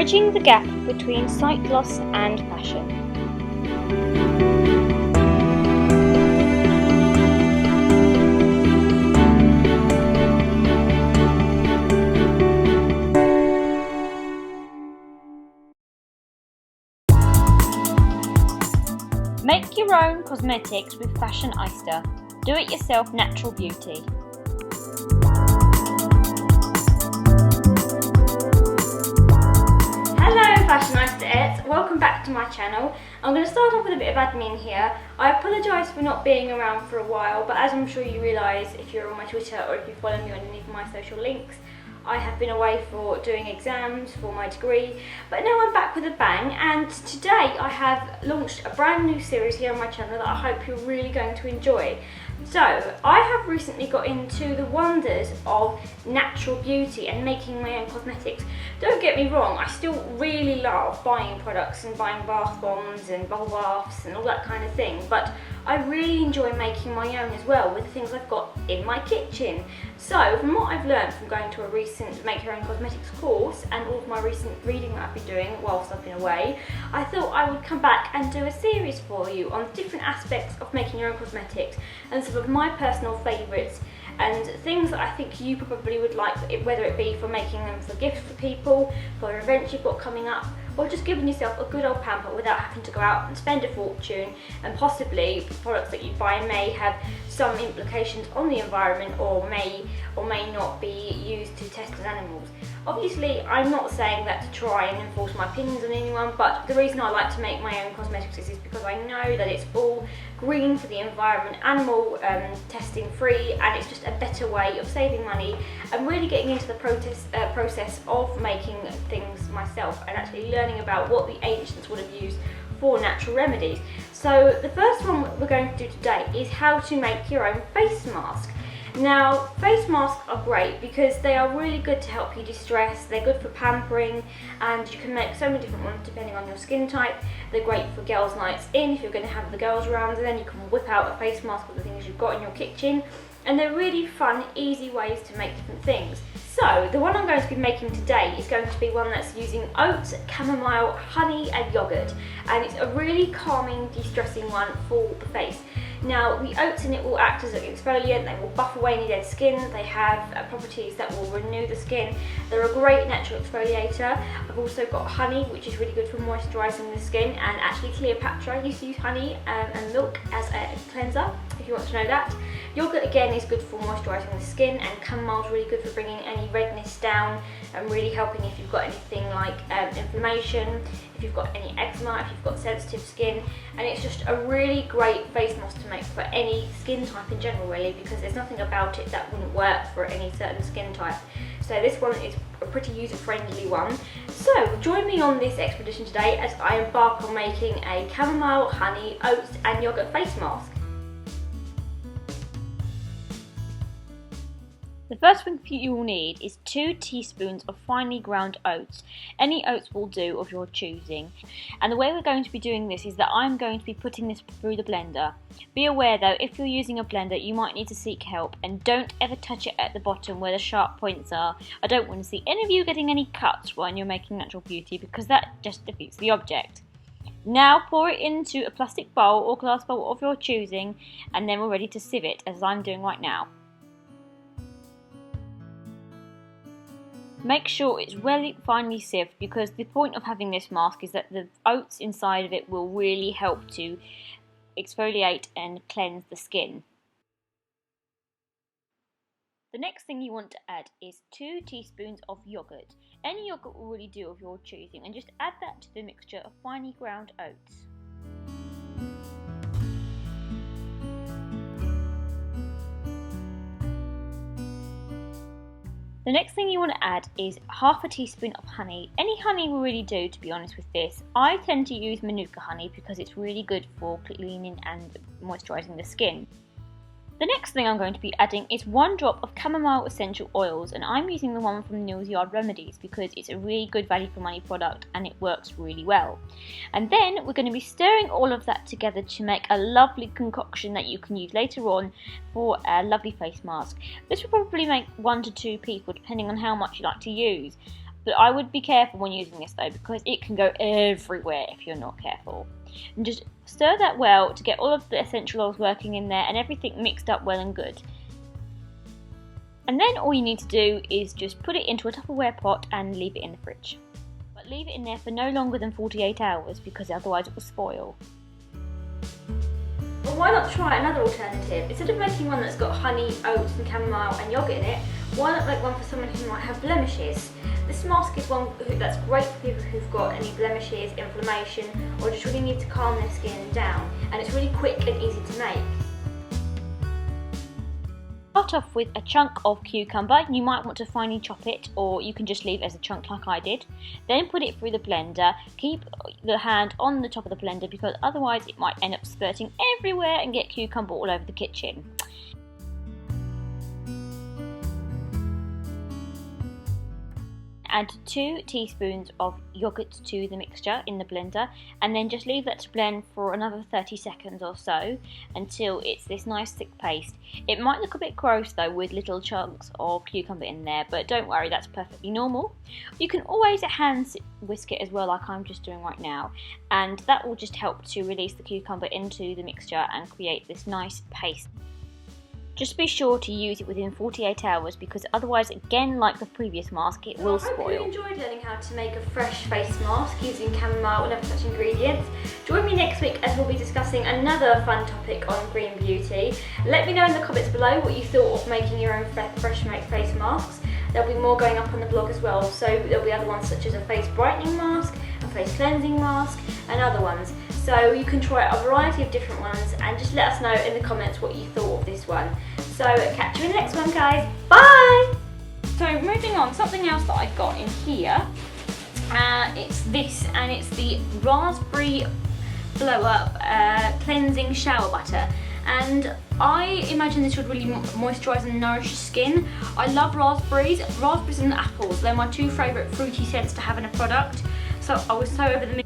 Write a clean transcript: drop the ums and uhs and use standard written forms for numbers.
bridging the gap between sight loss and fashion. Make your own cosmetics with Fashioneyesta. Do it yourself natural beauty. Fashioneyesta, welcome back to my channel. I'm going to start off with a bit of admin here. I apologise for not being around for a while, but as I'm sure you realise if you're on my Twitter or if you follow me on any of my social links, I have been away for doing exams for my degree, but now I'm back with a bang, and today I have launched a brand new series here on my channel that I hope you're really going to enjoy. So, I have recently got into the wonders of natural beauty and making my own cosmetics. Don't get me wrong, I still really love buying products and buying bath bombs and bubble baths and all that kind of thing, but I really enjoy making my own as well with the things I've got in my kitchen. So, from what I've learned from going to a recent Make Your Own Cosmetics course and all of my recent reading that I've been doing whilst I've been away, I thought I would come back and do a series for you on different aspects of making your own cosmetics and some of my personal favourites and things that I think you probably would like, whether it be for making them for gifts for people, for events you've got coming up, or just giving yourself a good old pamper without having to go out and spend a fortune, and possibly products that you buy may have some implications on the environment or may not be used to test on animals. Obviously, I'm not saying that to try and enforce my opinions on anyone, but the reason I like to make my own cosmetics is because I know that it's all green for the environment, animal testing free, and it's just a better way of saving money and really getting into the process of making things myself and actually learning about what the ancients would have used for natural remedies. So the first one we're going to do today is how to make your own face mask. Now, face masks are great because they are really good to help you de-stress, they're good for pampering, and you can make so many different ones depending on your skin type. They're great for girls' nights in if you're going to have the girls around, and then you can whip out a face mask with the things you've got in your kitchen. And they're really fun, easy ways to make different things. So, the one I'm going to be making today is going to be one that's using oats, chamomile, honey and yogurt. And it's a really calming, de-stressing one for the face. Now, the oats in it will act as an exfoliant, they will buff away any dead skin, they have properties that will renew the skin. They're a great natural exfoliator. I've also got honey, which is really good for moisturising the skin, and actually Cleopatra used to use honey and milk as a cleanser, if you want to know that. Yogurt again is good for moisturising the skin, and chamomile is really good for bringing any redness down and really helping if you've got anything like inflammation, if you've got any eczema, if you've got sensitive skin. And it's just a really great face mask to make for any skin type in general really, because there's nothing about it that wouldn't work for any certain skin type. So this one is a pretty user-friendly one. So join me on this expedition today as I embark on making a chamomile, honey, oats and yogurt face mask. The first thing you will need is 2 teaspoons of finely ground oats. Any oats will do of your choosing. And the way we're going to be doing this is that I'm going to be putting this through the blender. Be aware though, if you're using a blender, you might need to seek help, and don't ever touch it at the bottom where the sharp points are. I don't want to see any of you getting any cuts when you're making natural beauty, because that just defeats the object. Now pour it into a plastic bowl or glass bowl of your choosing, and then we're ready to sieve it, as I'm doing right now. Make sure it's really finely sieved, because the point of having this mask is that the oats inside of it will really help to exfoliate and cleanse the skin. The next thing you want to add is 2 teaspoons of yogurt. Any yogurt will really do of your choosing, and just add that to the mixture of finely ground oats. The next thing you want to add is half a teaspoon of honey. Any honey will really do, to be honest with this. I tend to use Manuka honey because it's really good for cleaning and moisturising the skin. The next thing I'm going to be adding is 1 drop of chamomile essential oils, and I'm using the one from Neal's Yard Remedies because it's a really good value for money product and it works really well. And then we're going to be stirring all of that together to make a lovely concoction that you can use later on for a lovely face mask. This will probably make 1 to 2 people depending on how much you like to use. But I would be careful when using this though, because it can go everywhere if you're not careful. And just stir that well to get all of the essential oils working in there and everything mixed up well and good. And then all you need to do is just put it into a Tupperware pot and leave it in the fridge. But leave it in there for no longer than 48 hours because otherwise it will spoil. Well, why not try another alternative? Instead of making one that's got honey, oats and chamomile and yogurt in it, why not make one for someone who might have blemishes? This mask is one that's great for people who've got any blemishes, inflammation, or just really need to calm their skin down, and it's really quick and easy to make. Start off with a chunk of cucumber. You might want to finely chop it, or you can just leave it as a chunk like I did. Then put it through the blender. Keep the hand on the top of the blender because otherwise it might end up spurting everywhere and get cucumber all over the kitchen. Add 2 teaspoons of yogurt to the mixture in the blender, and then just leave that to blend for another 30 seconds or so until it's this nice thick paste. It might look a bit gross though with little chunks of cucumber in there, but don't worry, that's perfectly normal. You can always hand whisk it as well, like I'm just doing right now, and that will just help to release the cucumber into the mixture and create this nice paste. Just be sure to use it within 48 hours because otherwise, again like the previous mask, it will spoil. I hope you enjoyed learning how to make a fresh face mask using chamomile and other such ingredients. Join me next week as we'll be discussing another fun topic on green beauty. Let me know in the comments below what you thought of making your own fresh make face masks. There'll be more going up on the blog as well, so there'll be other ones such as a face brightening mask, a face cleansing mask and other ones. So you can try a variety of different ones and just let us know in the comments what you thought of this one. So catch you in the next one, guys. Bye! So moving on, something else that I got in here, it's this, and it's the raspberry blow up cleansing shower butter. And I imagine this would really moisturise and nourish skin. I love raspberries and apples. They're my 2 favourite fruity scents to have in a product. So I was so over the moon